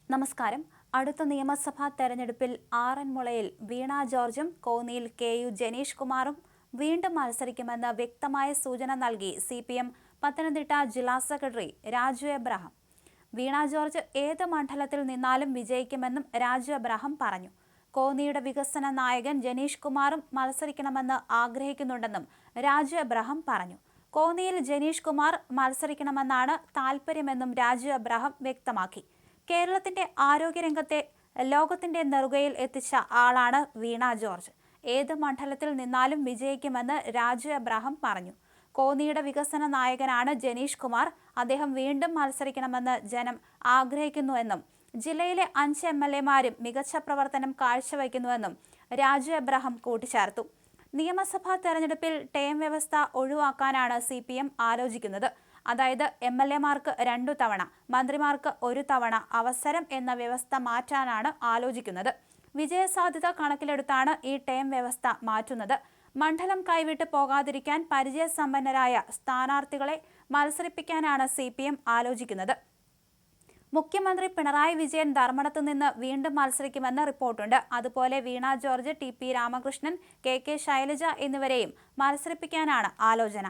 നമസ്കാരം. അടുത്ത നിയമസഭാ തെരഞ്ഞെടുപ്പിൽ ആറന്മുളയിൽ വീണ ജോർജും കോന്നിയിൽ KU ജനീഷ് കുമാറും വീണ്ടും മത്സരിക്കുമെന്ന് വ്യക്തമായ സൂചന നൽകി CPM പത്തനംതിട്ട ജില്ലാ സെക്രട്ടറി രാജു എബ്രഹാം. വീണ ജോർജ് ഏത് മണ്ഡലത്തിൽ നിന്നാലും വിജയിക്കുമെന്നും രാജു എബ്രഹാം പറഞ്ഞു. കോന്നിയുടെ വികസന നായകൻ ജനീഷ് കുമാറും മത്സരിക്കണമെന്ന് ആഗ്രഹിക്കുന്നുണ്ടെന്നും രാജു എബ്രഹാം പറഞ്ഞു. കോന്നിയിൽ ജനീഷ് കുമാർ മത്സരിക്കണമെന്നാണ് താൽപര്യമെന്നും രാജു എബ്രഹാം വ്യക്തമാക്കി. കേരളത്തിന്റെ ആരോഗ്യരംഗത്തെ ലോകത്തിന്റെ നെറുകയിൽ എത്തിച്ച ആളാണ് വീണ ജോർജ്. ഏത് മണ്ഡലത്തിൽ നിന്നാലും വിജയിക്കുമെന്ന് രാജു എബ്രഹാം പറഞ്ഞു. കോന്നിയുടെ വികസന നായകനാണ് ജനീഷ് കുമാർ. അദ്ദേഹം വീണ്ടും മത്സരിക്കണമെന്ന് ജനം ആഗ്രഹിക്കുന്നുവെന്നും ജില്ലയിലെ 5 MLA-മാരും മികച്ച പ്രവർത്തനം കാഴ്ചവെക്കുന്നുവെന്നും രാജു എബ്രഹാം കൂട്ടിച്ചേർത്തു. നിയമസഭാ തെരഞ്ഞെടുപ്പിൽ ടേം വ്യവസ്ഥ ഒഴിവാക്കാനാണ് CPM ആലോചിക്കുന്നത്. അതായത് MLA-മാർക്ക് 2 തവണ, മന്ത്രിമാർക്ക് 1 തവണ അവസരം എന്ന വ്യവസ്ഥ മാറ്റാനാണ് ആലോചിക്കുന്നത്. വിജയസാധ്യത കണക്കിലെടുത്താണ് ഈ ടേം വ്യവസ്ഥ മാറ്റുന്നത്. മണ്ഡലം കൈവിട്ട് പോകാതിരിക്കാൻ പരിചയസമ്പന്നരായ സ്ഥാനാർത്ഥികളെ മത്സരിപ്പിക്കാനാണ് CPM ആലോചിക്കുന്നത്. മുഖ്യമന്ത്രി പിണറായി വിജയൻ ധർമ്മടത്ത് നിന്ന് വീണ്ടും മത്സരിക്കുമെന്ന് റിപ്പോർട്ടുണ്ട്. അതുപോലെ വീണ ജോർജ്, TP രാമകൃഷ്ണൻ, KK ശൈലജ എന്നിവരെയും മത്സരിപ്പിക്കാനാണ് ആലോചന.